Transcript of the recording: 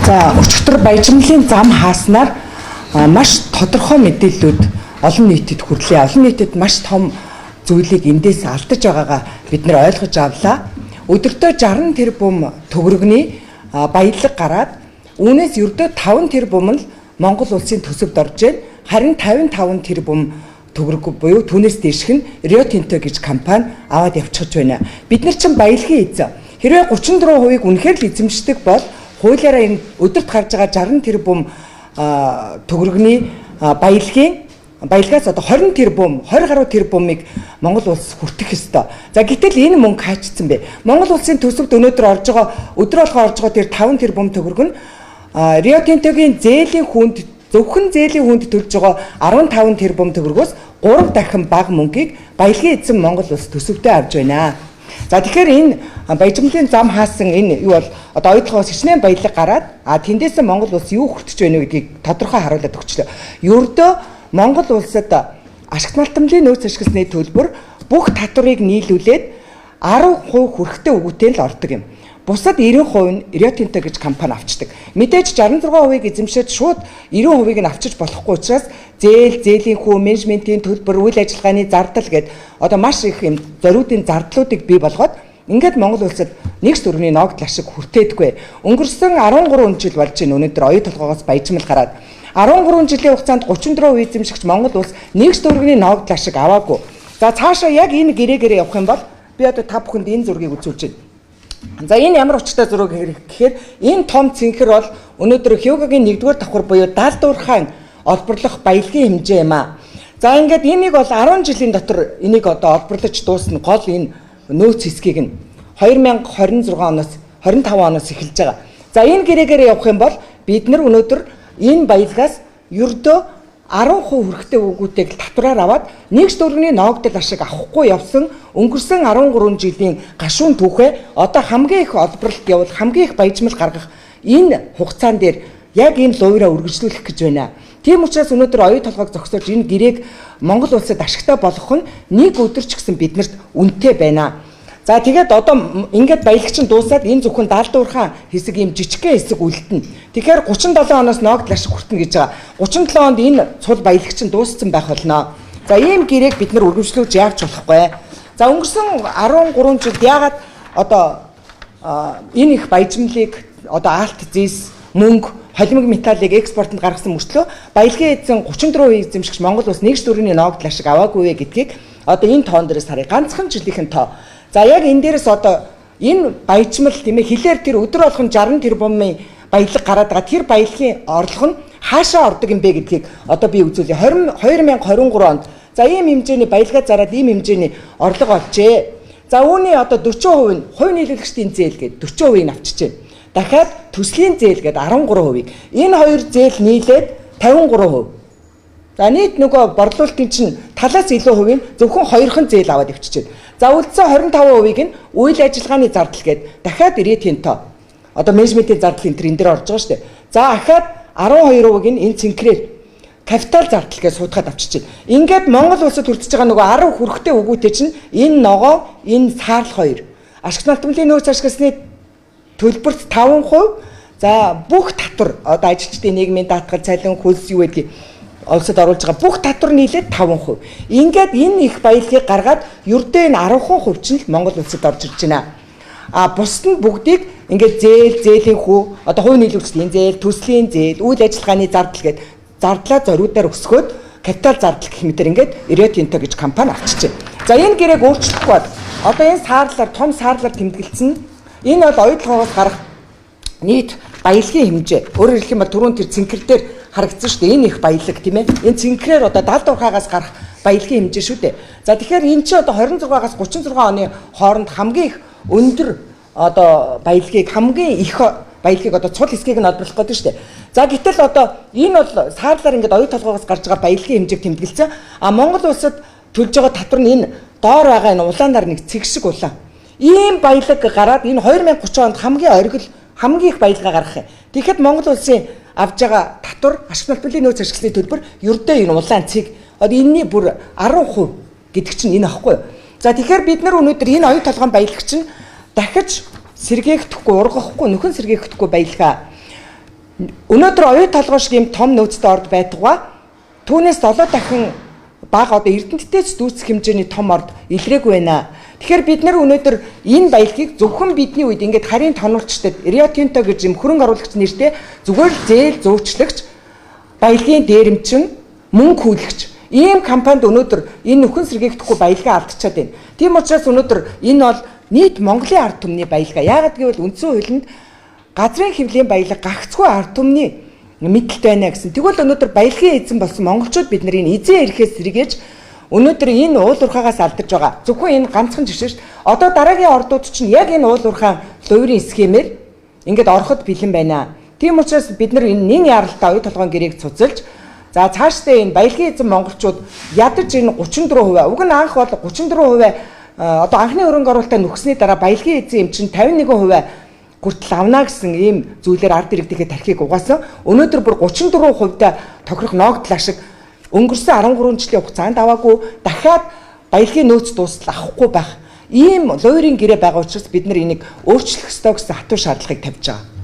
За өчигдөр баяжмлын зам хааснаар маш тодорхой мэдээллүүд олон нийтэд хүрлээ. Олон нийтэд маш том зүйлийг эндээс алдаж байгаагаа бид нэр ойлгож авлаа. Өдөртөө 60 тэрбум төгрөгийн баялаг гараад үүнээс ердөө 5 тэрбум л Монгол улсын төсөвд орж байна. Харин 55 тэрбум төгрөг буюу түүнээс дээшх нь Rio Tinto гэж компани аваад явчихж байна. Бид нар чинь баялагын эзэн. Хэрвээ 34% үнэхээр л эзэмшдэг бол хуулиараа энэ өдөрт гарч байгаа 60 тэрбум төгрөгийн баялагаас одоо 20 тэрбум 20 гаруй тэрбумыг Монгол улс хүртэх ёстой. За гэтэл энэ мөнгө хаачсан бэ? Монгол улсын төсөвд өнөөдөр орж байгаа өдөр болгоо орж байгаа тэр 5 тэрбум төгрөг нь Rio Tinto-гийн зээлийн хүнд зөвхөн зээлийн хүнд төлж байгаа 15 тэрбум төгрөгөөс 3 дахин бага мөнгийг баялагын эзэн Монгол улс төсөвдөө авч байна. За тэгэхээр энэ баяжмлын зам хаасан энэ юу бол одоо ойдлогоос хичнээн баялаг гараад тэндээс Монгол улс юу хүртэж байна гэдгийг тодорхой харуулад өгчлөө. Ердөө Монгол улсад ашигт малтамлын нөөц ашигласны төлбөр бүх татварыг нийлүүлээд 10% хүрэхтэй өгөөтэй л ордог юм. Бусад 90% нь Rio Tinto гэж компани авчдаг. Мэдээж 66%-ыг эзэмшээд шууд 90%-ыг нь авчиж болохгүй учраас зээлийн хүү, менежментийн төлбөр, үйл ажиллагааны зардал гэдэг одоо маш их юм зориудын зардлуудыг бий болгоод ингээд Монгол улсад нэгс төрөний ногдол ашиг хүртээдгүй. Өнгөрсөн 13 жил болж байна. Өнөөдөр оюу толгоогоос баяжмал гараад 13 жилийн хугацаанд 34% эзэмшигч Монгол улс нэгс төрөний ногдол ашиг аваагүй. За цаашаа яг энэ гэрээ явах юм бол би одоо та бүхэнд энэ зургийг үзүүлж байна. За энэ ямар учиртай зураг гэхээр энэ том цэнхэр бол өнөөдөр Хьюгогийн 1-р давхар буюу даалдуурхайн олборлох баялагын хэмжээ юм аа. За ингээд энийг бол 10 жилийн дотор энийг одоо олборлож дуусна. Гол энэ нөөц хэсгийг нь 2026 оноос 25 оноос эхэлж байгаа. За энэ гэрээгээр явах юм бол бид нар өнөөдөр энэ баялагаас ердөө 10% хүрэхтэй өгөөтэйг татвараар аваад нэгс төрөний ногдол ашиг авахгүй явсан өнгөрсөн 13 жилийн гашуун түүхээ одоо хамгийн их олборлолт явуул хамгийн их баяжмал гаргах энэ хугацаан дээр яг энэ луураа үргэлжлүүлэх гэж байна. Тийм учраас өнөөдөр оюу толгойг зогсоож энэ гэрээг Монгол улсад ашигтай болгох нь нэг өдөр ч гэсэн биднэрт үнэтэй байна. За тэгээд одоо ингээд баялагч нь дуусаад энэ зөвхөн даалдуурхаан хэсэг юм жижигхэн хэсэг үлдэнэ. Тэгэхээр 37 оноос ногдол ашиг хүртэнэ гэж байгаа. 37 онд энэ цул баялагч нь дууссан байх болно. За ийм гэрээг бид нар үргэлжлүүлж яавч болохгүй. За өнгөрсөн 13 жилд яагаад одоо энэ их баяжмлыг одоо алт зис мөнгө холимог металлыг экспортод гаргасан мөртлөө баялагын эзэн 34% эзэмшигч Монгол улс нэгс төрөний ногдол ашиг аваагүй гэдгийг одоо энэ тоон дээрээс харъя. Ганцхан жилийнхэн тоо. За яг энэ дээрээс одоо энэ баяжмал тийм ээ хилээр тэр өдөр болгон 60 тэрбумын баялаг гараад байгаа. Тэр баялагын орлого нь хаашаа ордог юм бэ гэдгийг одоо би үзүүлье. 2023 онд за ийм хэмжээний баялагаа зараад ийм хэмжээний орлого олжээ. За үүний одоо 40% нь хувь нийлүүлэгчдийн зээл гээд 40%-ийг авчиж байна. Дахиад төслийн зээл гээд 13%-ийг. Энэ хоёр зээл нийлээд 53%. За нийт нөгөө борлуулалтын чинь талаас илүү хувийн зөвхөн хоёрхан зээл аваад өвчиж байна. За үлдсэн 25%-ийг нь үйл ажиллагааны зардал гээд дахиад Rio Tinto одоо менежментийн зардал энэ дээр орж байгаа шүү дээ. За дахиад 12%-ийг нь энэ цэнхрээр капитал зардал гэж суудгаад авчиж байна. Ингээд Монгол улсад хүртэж байгаа нөгөө 10 хүрэхтэй өгөөтэй чинь энэ ногоо, энэ саарлах хоёр. Ашигт малтамлын нөөц ашигласны төлбөрт 5%. За бүх татвар одоо ажилчдын нийгмийн даатгал, цалин, хөлс юу гэдгийг улсад оруулж байгаа бүх татвар нийлээд 5%. Ингээд энэ их баялагыг гаргаад ердөө энэ 10% чинь л Монгол улсад орж ирж байна. Бусд нь бүгдийг ингээд зээлийн хүү, одоо хувь нийлүүлэгчдийн зээл, төслийн зээл, үйл ажиллагааны зардал гээд зардлаа зориудаар өсгөөд капитал зардал гэх мэтэр ингээд Rio Tinto гэж компани авчиж байна. За энэ гэрээг өөрчлөхгүй бол одоо энэ саарлаар том саарлаар тэмдэглэсэн энэ бол оюу толгоогоос гарах нийт баялагын хэмжээ. Өөрөөр хэлэх юм бол түрүүн тэр цэнхэр дээр харагдсан шүү дээ. Энэ их баялаг тийм ээ. Энэ цэнхрээр одоо даалдуурхаагаас гарах баялагын хэмжээ шүү дээ. За тэгэхээр энэ чи одоо 26-аас 36 оны хооронд хамгийн их өндөр одоо баялагыг хамгийн их баялагыг одоо цул хэсгийг нь олборлох гэдэг шүү дээ. За гэтэл одоо энэ бол саарлаар ингээд оюу толгоогоос гарч байгаа баялагын хэмжээг тэмдэглэсэн. Монгол улсад төлж байгаа татвар нь энэ доор байгаа энэ улаанаар нэг цэг шиг улаан. Ийм баялаг гараад энэ 2030 онд хамгийн оргил хамгийн их баялагаа гаргах юм. Тэгэхэд Монгол улсын авж байгаа татвар ашигт малтамлын нөөц ашигласны төлбөр ердөө энэ улаан цэг одоо энэний бүр 10% гэдэг чинь энэ аахгүй юу. За тэгэхээр бид нар өнөөдөр энэ оюу толгойн баялагч нь дахиж сэргээхдэггүй, ургахгүй, нөхөн сэргээхдэггүй баялгаа Өнөөдөр оюу толгой шиг юм том нөөцтэй орд байдгаа түүнээс 7 дахин бага одоо Эрдэнэттэйч дүүцэх хэмжээний том орд илрээгүй байна. Тэгэхээр бид нар өнөөдөр энэ баялагийг зөвхөн бидний үед ингээд харийн тонулчдад Rio Tinto гэж юм хөрөнгө оруулагч нэртэй зүгээр л зээл зуучлагч баялагын дээрэмчин мөнгө хүлэгч ийм компанид өнөөдөр энэ нөхөн сэргийгдэхгүй баялгаа алдчихад байна. Тийм учраас өнөөдөр энэ бол нийт Монголын ард түмний баялгаа. Яагаад гэвэл үндсэн хуулинд газрын хэвлэлийн баялаг гагцгүй ард түмний мэдэлт байна гэсэн. Тэгвэл өнөөдөр баялагын эзэн болсон монголчууд бид нар энэ эзэн эрхээс сэргээж өнөөдөр энэ уул уурхаагаас алдаж байгаа. Зөвхөн энэ ганцхан жишээ шүү дээ. Одоо дараагийн ордууд чинь яг энэ уул уурхаан луврын схемээр ингээд ороход бэлэн байна. Тийм учраас бид нар энэ нэн яралтай оюу толгойн гэрээг цуцалж за цаашдаа энэ баялагын эзэн монголчууд ядаж энэ 34%, уг нь анх бол 34% одоо анхны хөрөнгө оруулалтаа нөхсөний дараа баялагын эзэн эм чинь 51% хүртэл авна гэсэн ийм зүйлээр ард иргэдийнхээ тархийг угаасан. Өнөөдөр бүр 34% тохирох ногдлаа шиг өнгөрсөн 13 жилийн хугацаанд аваагүй дахиад баялагын нөөц дуустал авахгүй байх. Ийм луурын гэрээ байгаа учраас бид нар энийг өөрчлөх ёстой гэсэн хатуу шаардлагыг тавьж байгаа.